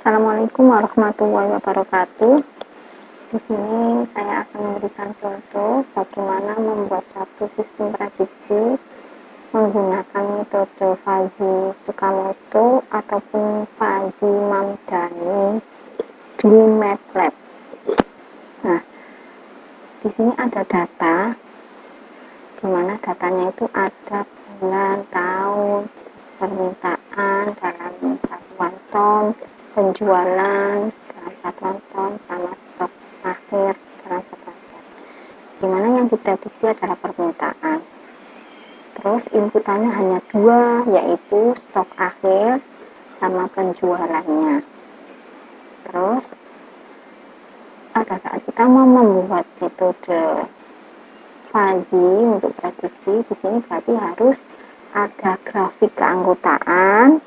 Assalamualaikum warahmatullahi wabarakatuh. Di sini saya akan memberikan contoh bagaimana membuat satu sistem prediksi menggunakan metode Fuzzy Tsukamoto ataupun Fuzzy Mamdani di MATLAB. Nah, di sini ada data, di mana datanya itu ada bulan, tahun, permintaan dalam satuan ton, penjualan dalam satuan ton, sama stok akhir dalam satuan ton. Dimana yang diprediksi adalah permintaan. Terus inputannya hanya dua, yaitu stok akhir sama penjualannya. Terus pada saat kita mau membuat metode Fuzzy untuk prediksi, di sini berarti harus ada grafik keanggotaan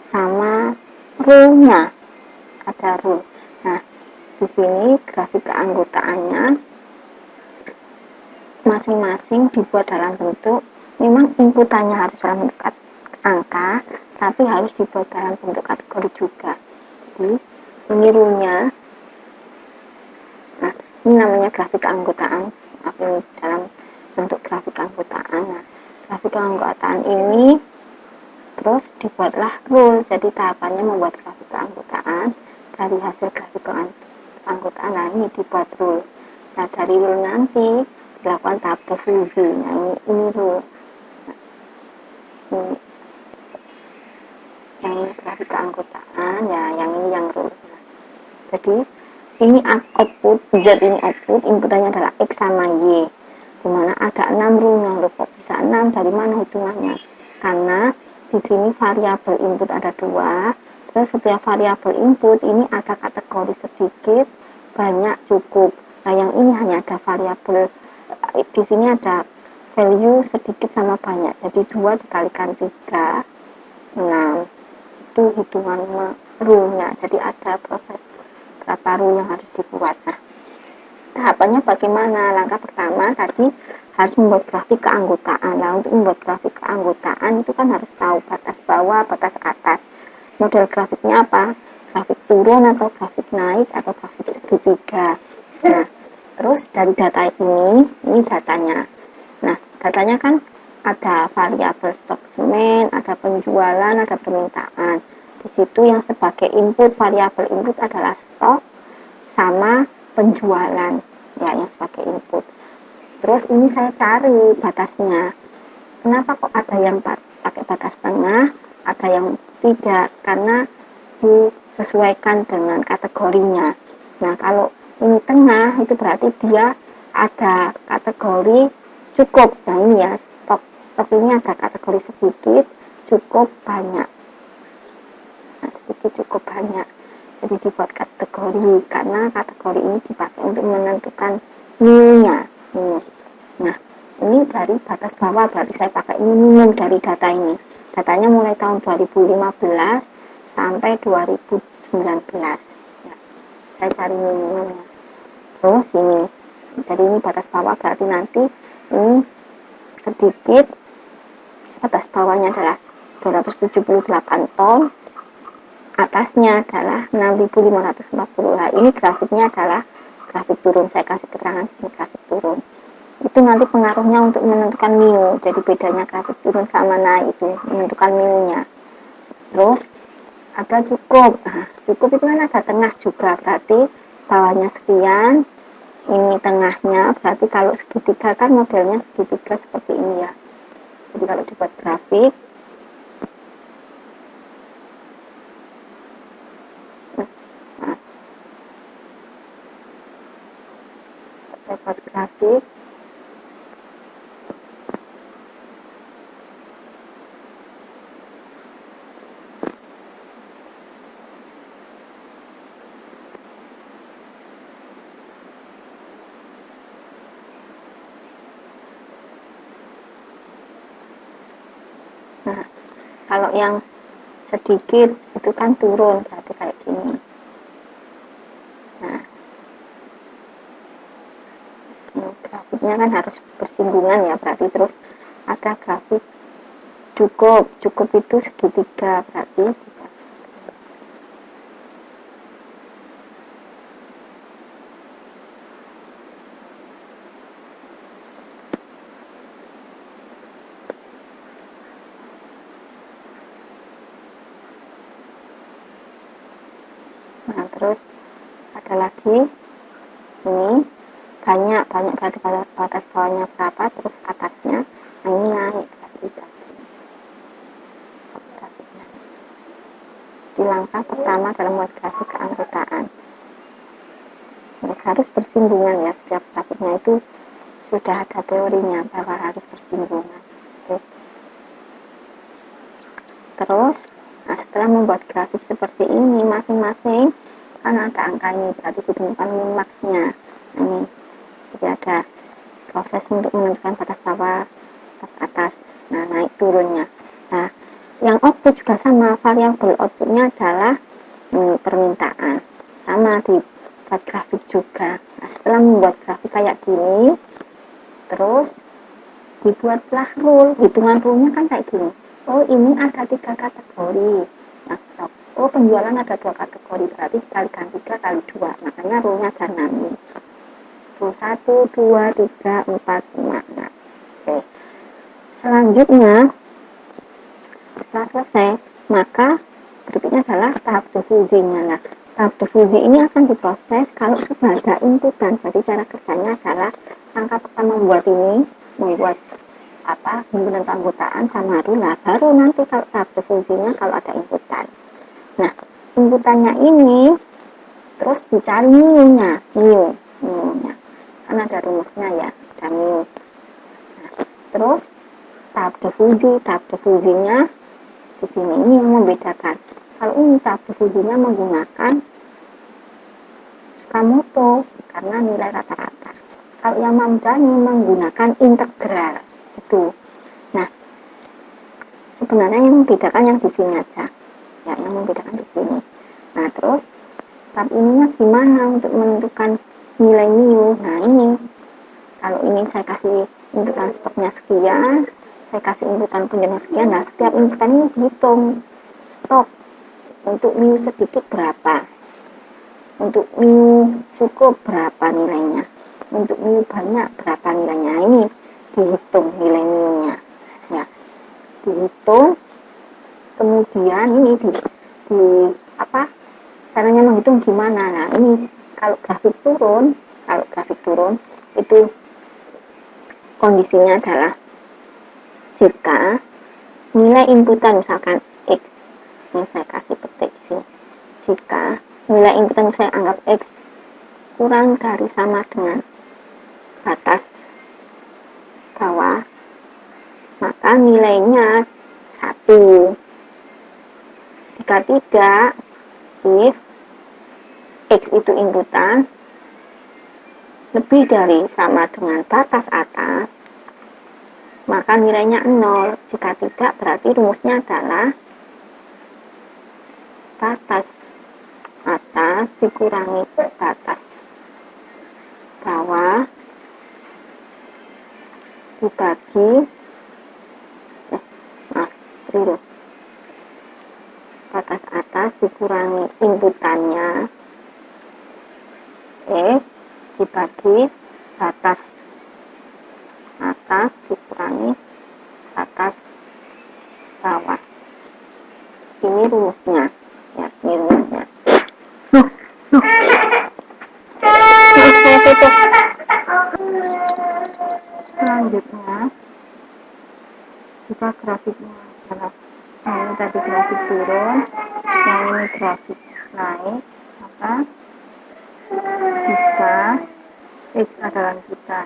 sama rule-nya, ada rule. Nah, di sini grafik keanggotaannya masing-masing dibuat dalam bentuk, memang inputannya harus dalam bentuk angka, tapi harus dibuat dalam bentuk kategori juga. Jadi ini rule-nya. Nah, ini namanya grafik keanggotaan. Ini dalam bentuk grafik keanggotaan. Nah, grafik keanggotaan ini terus dibuatlah rule. Jadi tahapannya membuat grafik keanggotaan, dari hasil grafik keanggotaan, nah ini dibuat rule. Nah, dari rule nanti dilakukan tahap review. Nah, ini rule. Nah, yang ini grafik keanggotaan, ya yang ini yang rule. Nah, jadi ini output, Z ini output, inputannya adalah X sama Y, dimana ada 6 rule-nya. Kok bisa 6? Dari mana hitungannya? Karena di sini variabel input ada 2, terus setiap variabel input ini ada kategori sedikit, banyak, cukup. Nah, yang ini hanya ada variabel, di sini ada value sedikit sama banyak, jadi 2 dikalikan 3, 6. Itu hitungan rule-nya. Jadi ada proses berapa rule yang harus dibuat. Nah, tahapannya bagaimana? Langkah pertama tadi harus membuat grafik keanggotaan. Nah, untuk membuat grafik keanggotaan itu kan harus tahu batas bawah, batas atas. Model grafiknya apa? Grafik turun atau grafik naik atau grafik segitiga. Nah, terus dari data ini datanya. Nah, datanya kan ada variabel stok semen, ada penjualan, ada permintaan. Di situ yang sebagai input, variabel input adalah stok sama penjualan, ya, yang sebagai input. Terus ini saya cari batasnya. Kenapa kok ada yang pakai batas tengah, ada yang tidak? Karena disesuaikan dengan kategorinya. Nah, kalau ini tengah, itu berarti dia ada kategori cukup. Nah, ini ya, stok ini ada kategori sedikit, cukup, banyak. Nah, sedikit, cukup, banyak. Jadi dibuat kategori, karena kategori ini dipakai untuk menentukan nilainya. Nah, ini dari batas bawah, berarti saya pakai minimum dari data ini. Datanya mulai tahun 2015 sampai 2019. Ya, saya cari minimumnya. Terus ini, jadi ini batas bawah, berarti nanti ini sedikit, batas bawahnya adalah 278 ton, atasnya adalah 6.540. Nah, ini grafiknya adalah grafik turun. Saya kasih keterangan sini grafik turun. Itu nanti pengaruhnya untuk menentukan mu. Jadi bedanya grafik turun sama naik itu menentukan mu-nya. Terus ada cukup. Nah, cukup itu kan ada tengah juga. Berarti bawahnya sekian, ini tengahnya. Berarti kalau segitiga kan modelnya segitiga seperti ini ya. Jadi kalau dibuat grafik, saya buat grafik. Nah, kalau yang sedikit itu kan turun, berarti kayak gini. Nah, grafiknya kan harus bersinggungan ya, berarti terus ada grafik cukup itu segitiga, berarti Nah, terus ada lagi ini banyak berarti batas bawahnya berapa, terus atasnya. Nah, ini naik berarti grafiknya. Di langkah pertama dalam membuat grafik keanggotaan, harus bersinggungan ya, setiap grafiknya itu sudah ada teorinya bahwa harus bersinggungan. Oke. Terus nah, setelah membuat grafik seperti ini, masing-masing kan ada angkanya, berarti ditemukan min-max-nya. Nah, ini jadi ada proses untuk menentukan batas bawah, batas atas, nah naik turunnya. Nah, yang output juga sama, variabel outputnya adalah permintaan, sama dibuat grafik juga. Nah, setelah membuat grafik kayak gini, terus dibuatlah rule, hitungan rule-nya kan kayak gini. Oh, ini ada 3 kategori yang stok. Oh, penjualan ada 2 kategori, berarti dikalikan 3 kali 2, makanya rule-nya ada 6. Rule 1, 2, 3, 4, 5. Nah, oke. Selanjutnya, setelah selesai, maka berikutnya adalah tahap difusinya. Nah, tahap difusi ini akan diproses kalau sudah ada inputan. Jadi cara kerjanya adalah langkah pertama membuat himpunan keanggotaan sama rula, baru nanti kalau tahap difusinya kalau ada inputan. Nah, inputannya ini terus dicari mu-nya, kan ada rumusnya ya, ada mu. Nah, terus tahap difusinya di sini, ini yang membedakan. Kalau ini tahap difusinya menggunakan Sakamoto karena nilai rata-rata. Kalau yang Mamdani menggunakan integral itu. Nah, sebenarnya yang membedakan yang di sini aja, ya, yang membedakan di sini. Nah, terus tahap ininya gimana untuk menentukan nilai mu? Nah, ini kalau ini saya kasih inputan stoknya sekian, saya kasih inputan penjualan sekian. Nah, setiap inputan ini dihitung stok untuk mu sedikit berapa, untuk mu cukup berapa nilainya, untuk mu banyak berapa nilainya. Ini dihitung nilai mu-nya ya, dihitung. Kemudian ini di caranya menghitung gimana. Nah, ini kalau grafik turun itu kondisinya adalah jika nilai inputan misalkan X, ini saya kasih petik sini, jika nilai inputan saya anggap X kurang dari sama dengan batas bawah, maka nilainya 1. Jika tidak, if X itu inputan lebih dari sama dengan batas atas, maka nilainya 0. Jika tidak, berarti rumusnya adalah batas atas dikurangi batas bawah dibagi batas atas dikurangi inputannya dibagi batas atas dikurangi batas bawah. Ini rumusnya ya, ini rumusnya. Saya tutup. Selanjutnya, jika grafiknya adalah ini tadi grafik turun, yang ini grafik naik, maka jika X adalah kita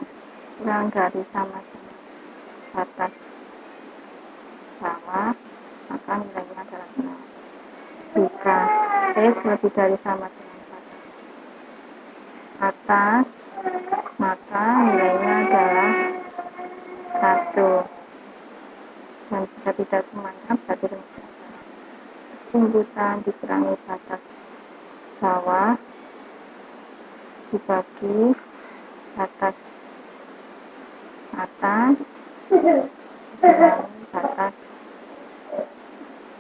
kurang dari sama dengan batas bawah, maka nilainya adalah 0. Jika X lebih dari sama dengan batas atas, maka nilainya adalah 1. Dan jika tidak semuanya, berarti inputan dikurangi batas bawah dibagi batas atas dikurangi batas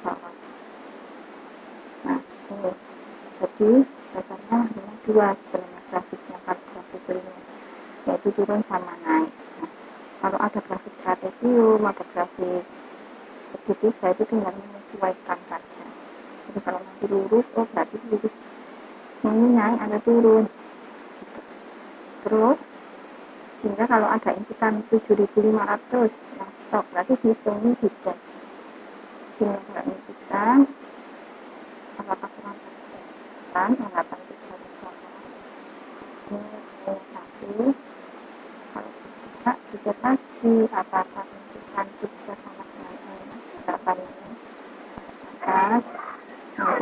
bawah. Nah, ini jadi dasarnya hanya 2 sebenarnya grafiknya, kalau grafik linear, yaitu turun sama naik. Nah, kalau ada grafik trapesium, ada grafik segitiga, itu tinggal menyesuaikan saja. Jadi kalau nanti lurus, berarti lurus ini naik atau turun gitu. Terus sehingga kalau ada inputan 7.500 yang stok, berarti dihitung, dicek sehingga kalau inputan apakah kurang kan harapan itu sebagai contoh ini satu, kalau tidak dicek lagi apakah inputan itu bisa sama dengan harapan ini atas. Nah,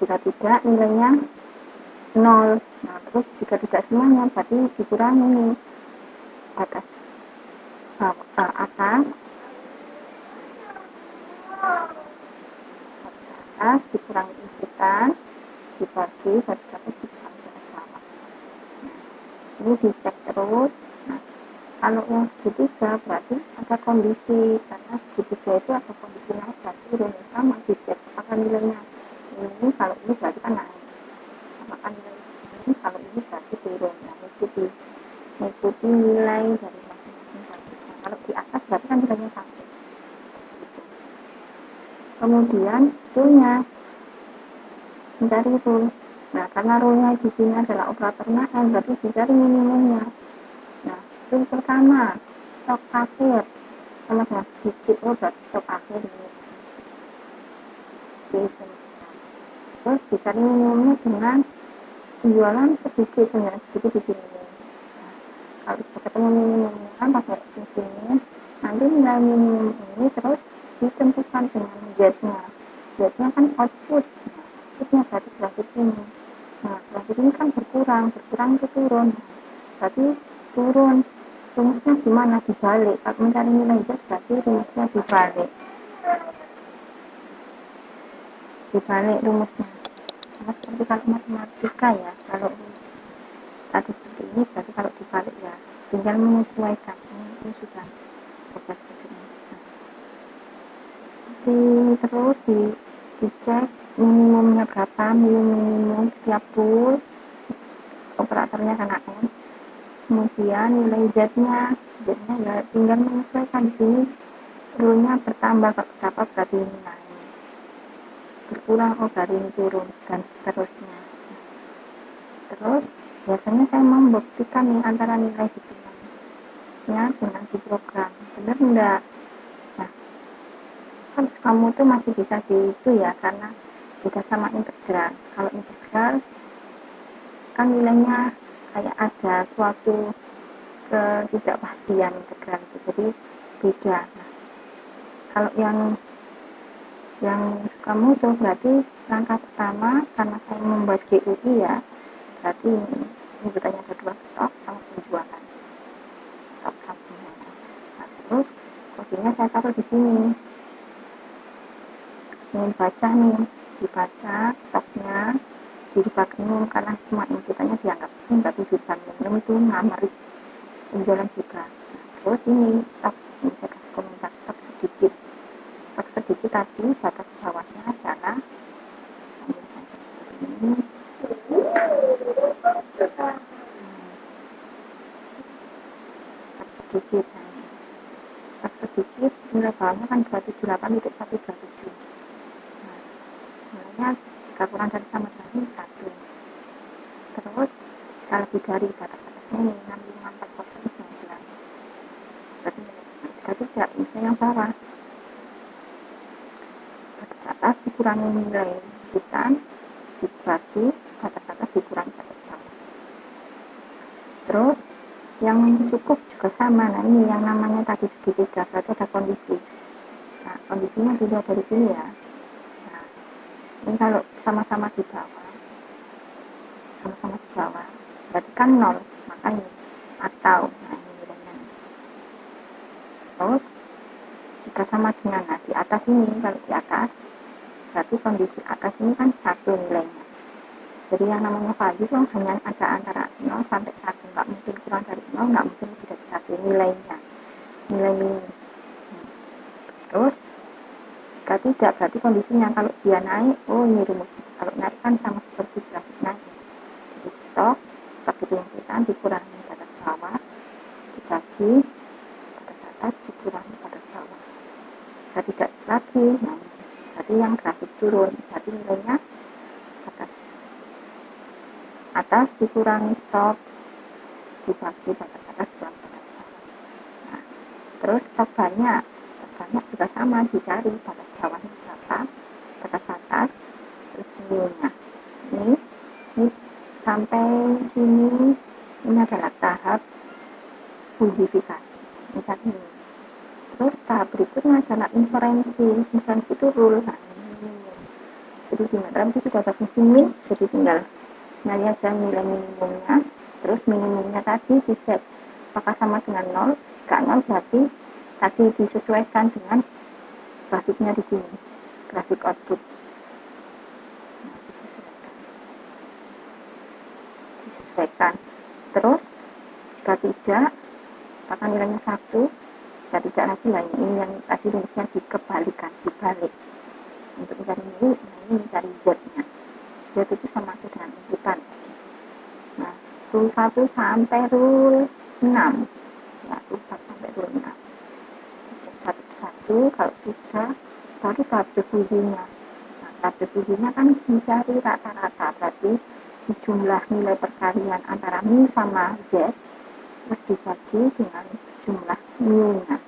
jika tidak nilainya 0. Nah, terus jika tidak semuanya berarti dikurangi nih batas atas dikurangi inputan dibagi batas atas dikurangi batas bawah. Nah, ini dicek terus. Nah, kalau yang segitiga berarti ada kondisi, karena segitiga itu ada kondisi naik dan turun, sama dicek apakah nilainya ini, kalau ini berarti kan naik, apakah nilai ini, kalau ini berarti turun. Nah, mengikuti nilai dari masing-masing basis. Nah, kalau di atas berarti kan nilainya satu. Kemudian rule-nya mencari rule. Nah, karena rule-nya di sini adalah operatornya N, berarti dicari minimumnya. Nah, rule pertama stok akhir sama dengan sedikit, berarti stok akhir ini diisi. Terus dicari minimumnya dengan penjualan sedikit, dengan sedikit di sini. Nah, kalau sudah ketemu minimumnya pakai di sini, nanti nilai minimum ini terus ditentukan dengan Z-nya. Z-nya kan output. Outputnya berarti grafik ini. Nah, grafik ini kan berkurang itu turun. Berarti turun. Rumusnya gimana? Dibalik. Kalau mencari nilai Z berarti rumusnya dibalik. Dibalik rumusnya. Sama seperti kalau matematika ya. Kalau tadi seperti ini berarti kalau dibalik ya tinggal menyesuaikan. Ini sudah proses seperti ini. Terus dicek minimumnya berapa, minimum setiap rule, operatornya karena N. Kemudian nilai Z-nya ya tinggal menyesuaikan. Di sini rule-nya bertambah, berapa berarti ini naik, berkurang berarti ini turun, dan seterusnya. Terus biasanya saya membuktikan nih antara nilai hitungannya dengan di program, benar enggak? Nah, kan kamu tuh masih bisa gitu ya, karena beda sama integral. Kalau integral kan nilainya kayak ada suatu ketidakpastian integral itu, jadi beda. Nah, kalau yang kamu tuh berarti langkah pertama, karena saya membuat GUI ya, berarti ini bertanya ada 2 stok sama penjualan, stok sama penjualan. Nah, terus kodenya saya taruh di sini, ingin baca nih, dibaca stoknya dibagi minimum karena semua inputannya dianggap berarti dibagi minimum itu ngamari penjualan juga. Terus ini stok, ini saya kasih komentar stok sedikit tadi batas bawahnya adalah seperti ini. Stok sedikit nilai bawahnya kan 278.127. Nah, nilainya jika kurang dari sama dengan 1. Terus jika lebih dari batas-batasnya ini 654,19, berarti jika tidak, misalnya yang bawah, batas atas dikurangi nilai inputan dibagi batas atas dikurangi batas bawah. Terus yang cukup juga sama. Nah, ini yang namanya tadi segitiga, berarti ada kondisi. Nah, kondisinya dilihat dari sini ya. Nah, ini kalau sama-sama di bawah, berarti kan 0, maka ini atau, nah ini nilainya. Terus jika sama dengan, nah di atas ini, kalau di atas berarti kondisi atas ini kan 1 nilainya. Jadi yang namanya value itu hanya ada antara 0 sampai 1, nggak mungkin kurang dari 0, nggak mungkin lebih dari 1 nilainya, nilai minimum. Terus jika tidak, berarti kondisinya kalau dia naik, ini rumusnya. Kalau naik kan sama seperti grafik naik. Jadi stok itu inputan dikurangi batas bawah dibagi batas atas dikurangi batas bawah. Jika tidak lagi, nah berarti yang grafik turun, berarti nilainya atas dikurangi stok dibagi batas atas kurang batas bawah. Nah, terus stok banyak juga sama, dicari batas bawahnya berapa, batas atas, terus mu-nya. Ini sampai sini, ini adalah tahap fusifikasi. Misalnya ini. Terus tahap berikutnya adalah inferensi. Inferensi itu rule. Nah, ini. Jadi di MATLAB itu sudah ada fungsi min, jadi tinggal nyari aja nilai minimumnya. Terus minimumnya tadi dicek apakah sama dengan 0. Jika 0 berarti tadi disesuaikan dengan grafiknya di sini, grafik output. Nah, disesuaikan. Terus jika tidak, apakah nilainya 1? Jika tidak lagi, nah ini yang tadi rumusnya dikebalikan, dibalik. Untuk mencari mu, nah ini mencari z-nya. Z itu sama dengan inputan. Nah, rule 1 sampai rule 6. Ya, rule 1 sampai rule 6. Cek satu-satu, kalau sudah, baru tahap difusinya. Nah, tahap difusinya kan mencari rata-rata, berarti jumlah nilai perkalian antara mu sama z, terus dibagi dengan jumlah mu-nya.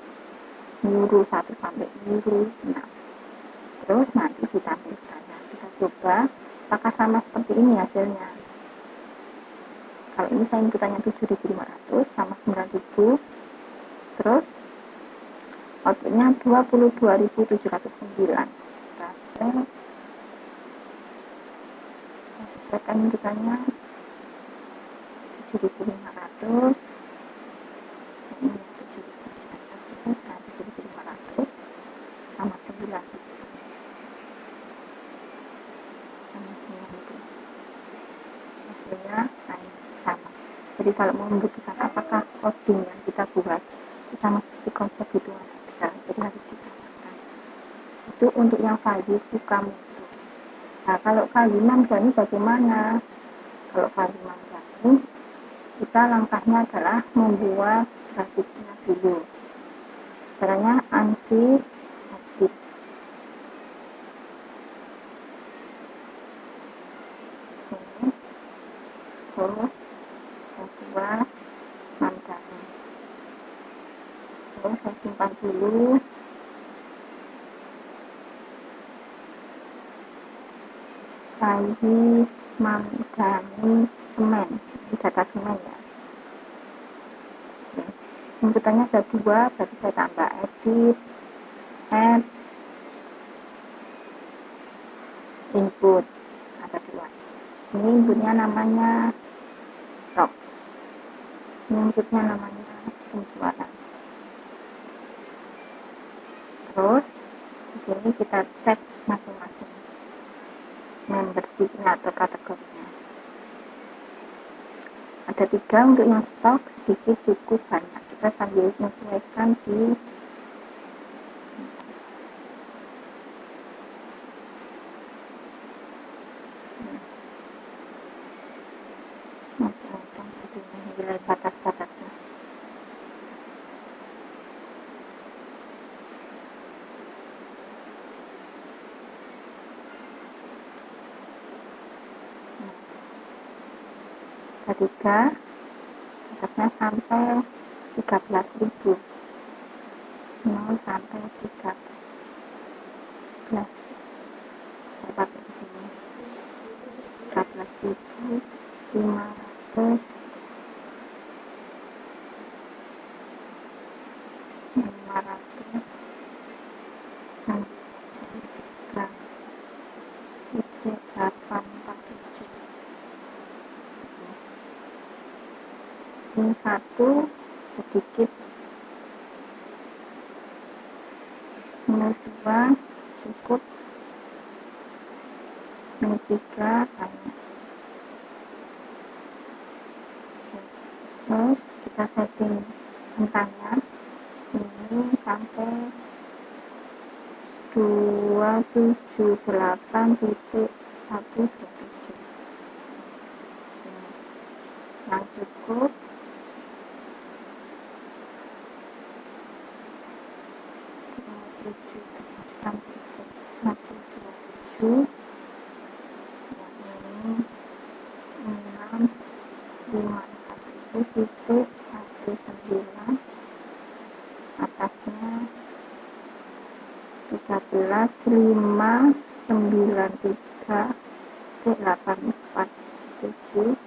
Mu rule 1 sampai mu rule 6. Terus nanti ditampilkan. Nah, kita coba apakah sama seperti ini hasilnya. Kalau ini saya inputannya 7.500 sama 9.000, terus outputnya 22.709. Kita sesuaikan inputannya 7.500, ini 7.500 sama 9. Hasilnya sama. Jadi kalau mau membuktikan apakah coding yang kita buat sama seperti konsep hitungan Excel, jadi harus dipasangkan. Itu untuk yang Fahri Sukamutu. Nah, kalau Kaliman Gani bagaimana? Kalau Kaliman Gani, kita langkahnya adalah membuat grafiknya dulu. Caranya ANSYS edit. Terus kedua Mamdani. Terus saya simpan dulu. Fahri Mamdani semen, ini data semen ya. Oke. Inputannya ada 2, berarti saya tambah edit, add, input, ada 2. Ini inputnya namanya stock, ini inputnya namanya penjualan. Terus di sini kita cek masing-masing membership-nya atau kategorinya. Ada 3 untuk yang stok, sedikit, cukup, banyak. Kita sambil menyesuaikan di nilai batas-batasnya. Ketiga, batasnya sampai 13.000. 0 sampai 13. Saya pakai di sini. 13.500. 500 ini 1 sedikit, ini 2 cukup, ini 3 banyak. Terus kita setting bentangnya ini sampai 278.127 yang cukup. tujuh, ini 6, 5, 1,19, atasnya 13, 5, 9, 3, 8, 4, 7,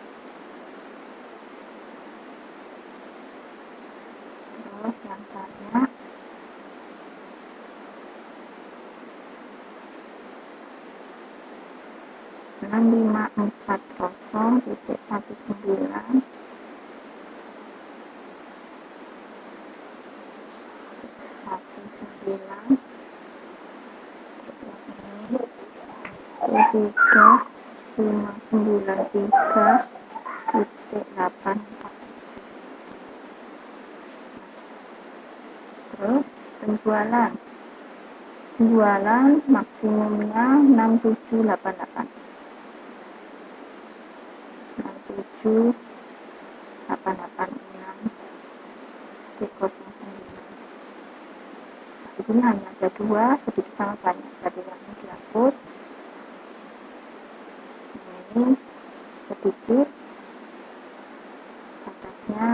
terus yang banyak 6540,19, 19, ini 3, 593, 8, 4. Terus penjualan maksimumnya 6788, 67886, 309. Di sini hanya ada 2, sedikit sama banyak, jadi yang ini dihapus. Ini sedikit, atasnya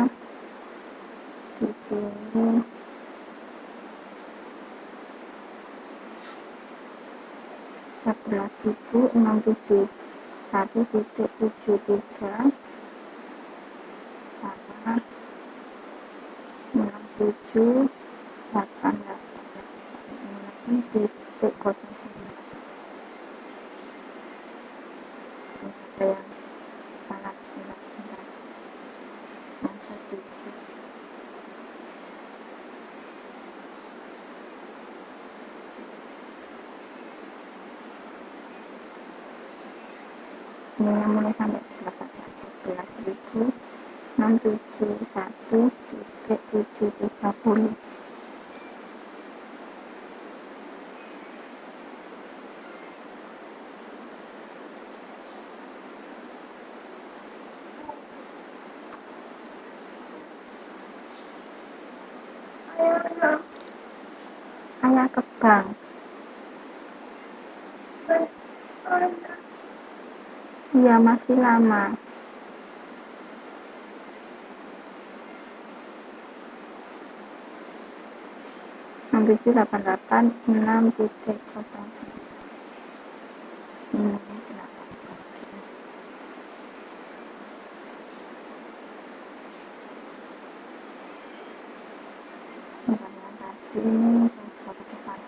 di sini 11.067, 1,73 sama 6788, ada yang salah sebentar, yang sedikit. Ini yang mulai sampai 11.671,730. Ayah ke bank. Iya, masih lama. Enam 788,6,0. Ini kenapa? Yang tadi ini saya sudah besar.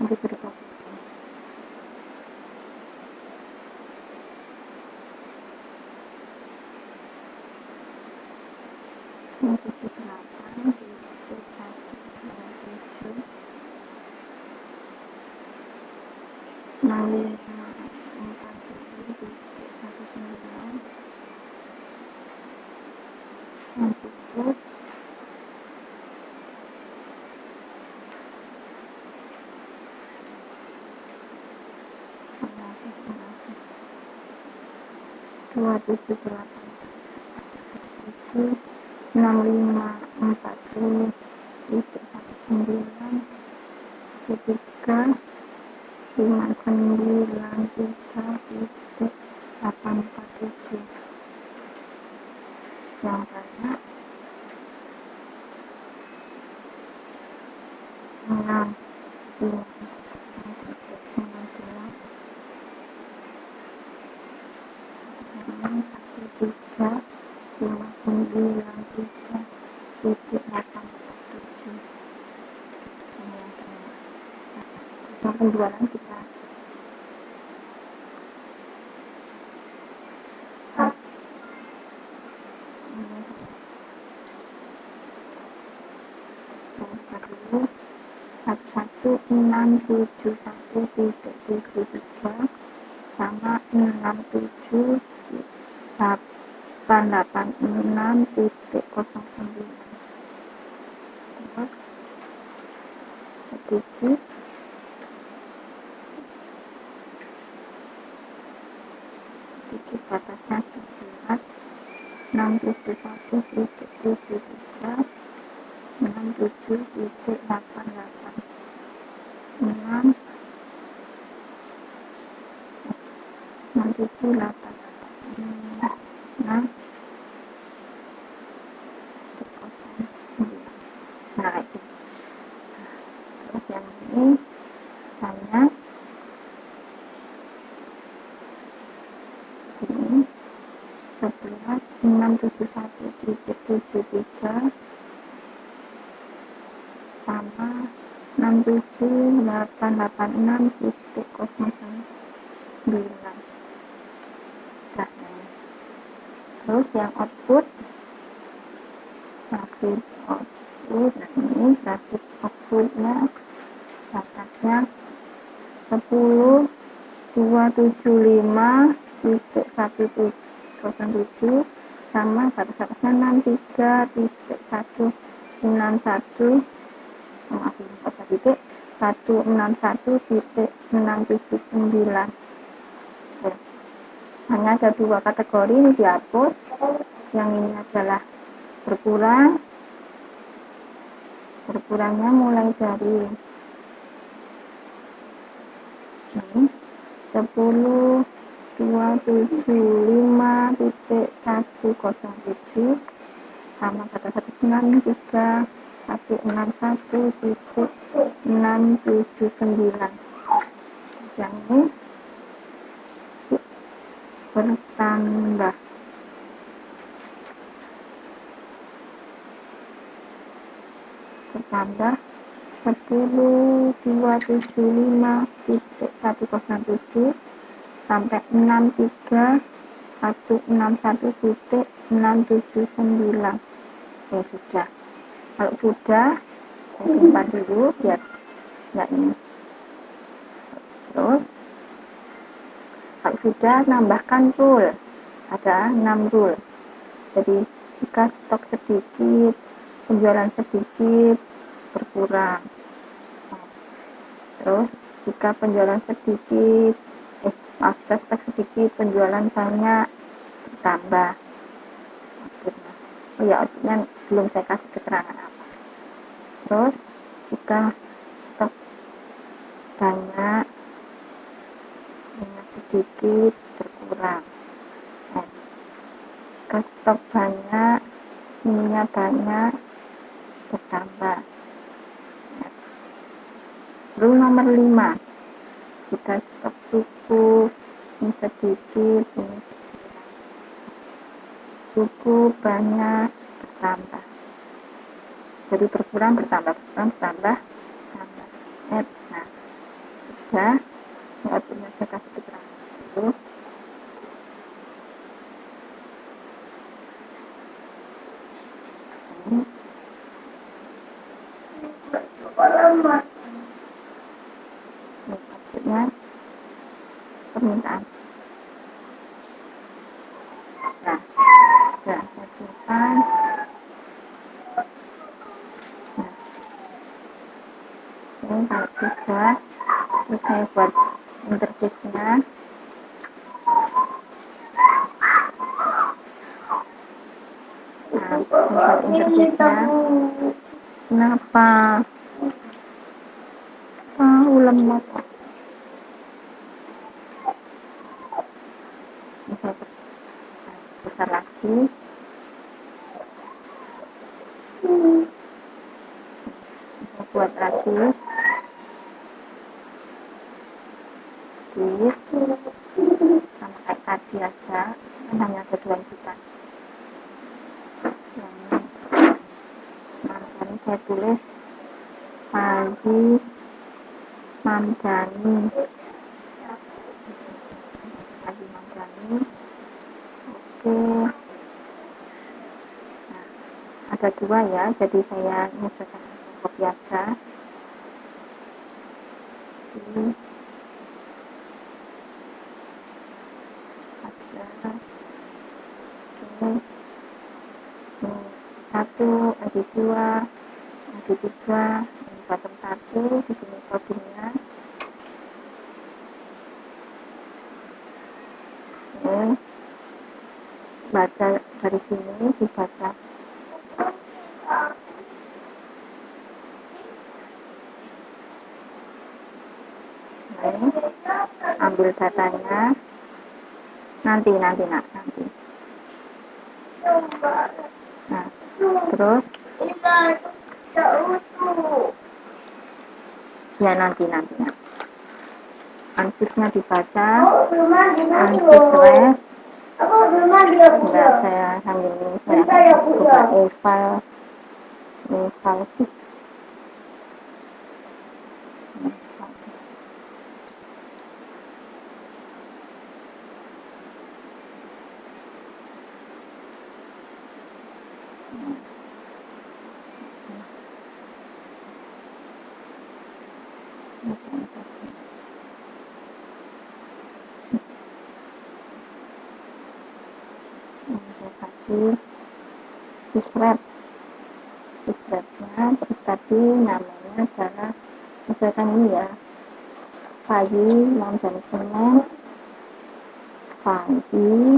Nanti berikut. Ini 78, 847. Yang banyak 6, 5, 19, 1, 3, 5, 9, 3, 8, 7. yang penjualan kita satu 671.73 sama 67.886.09. Terus sedikit batasnya 11 61.73 67.88 6 67.88 nah itu. Terus yang ini hanya sini 11.671.73 sama 67.886.09. Terus yang output grafik output, nah ini grafik outputnya batasnya 10.275.1707 sama batas atasnya 63.161 maaf 161.679. Hanya ada dua kategori ini dihapus. Yang ini adalah berkurangnya mulai dari ini 10.275.107 sama batas atasnya 63.161.679. Yang ini bertambah bertambah 10.275.107 sampai 63.161.679. Sudah. Kalau sudah, simpan dulu biar enggak ini. Terus kalau sudah, nambahkan rule. Ada 6 rule. Jadi jika stok sedikit, penjualan sedikit, berkurang. Terus jika penjualan sedikit, jika stok sedikit, penjualan banyak, bertambah. Outputnya belum saya kasih keterangan apa. Terus jika stok banyak, sedikit, berkurang. Jika stok banyak, ininya banyak, bertambah. Rule nomor 5, jika stok cukup, ini sedikit, ini cukup, banyak, bertambah. Jadi berkurang, bertambah, berkurang, bertambah, bertambah. Nah, sudah. Outputnya saya kasih keterangan dulu. Ini outputnya permintaan. Nah, sudah saya simpan. Ini kalau sudah, terus saya buat interface-nya. Nah, buat interface-nya. Kenapa? Tahu lemot. Ini saya besar lagi. Saya buat lagi. Sama kayak tadi aja, hanya ada 2 juta. Nah, ini saya tulis Fazi Manjani. Lagi Manjani. Oke. Nah, ada 2 ya, jadi saya menyesuaikan kelompok biasa. Ini ada. Oke. Ini 1, ada 2, ada 3, ini bottom 1, di sini codingnya. Ini baca dari sini, dibaca. Ini ambil datanya. Nanti. Nah, terus ya nanti. Anfisnya dibaca, anfis red. Enggak, saya sambil ini saya akan buka e-file fis. Saya kasih fisrepnya, terus tadi namanya adalah misalkan ini ya, Fazi Mam Jani Semen, Fazi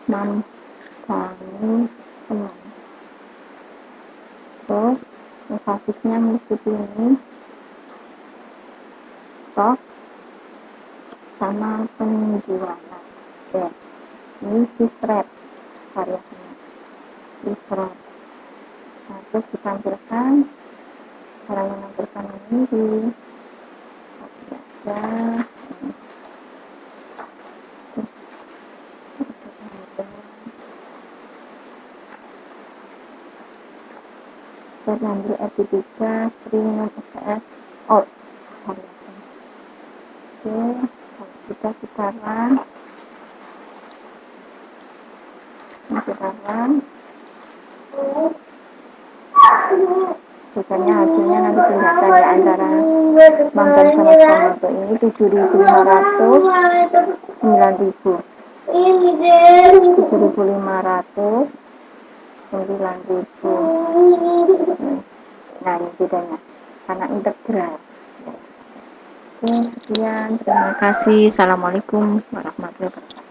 Mam Jani Semen. Terus infografisnya mengikuti ini, stok sama penjualan. Ya, ini fisrep variasinya, fisrep. Nah, terus ditampilkan, cara menampilkan ini di baca saya ambil FP3 string STF out variasi. Oke, kalau sudah kita run, bukannya hasilnya nanti kelihatan ya antara Manggan sama Stomato ini 7.500 9.000 7.500 9.000. Nah, ini bedanya karena integral. Oke, sekian, terima kasih. Assalamualaikum warahmatullahi wabarakatuh.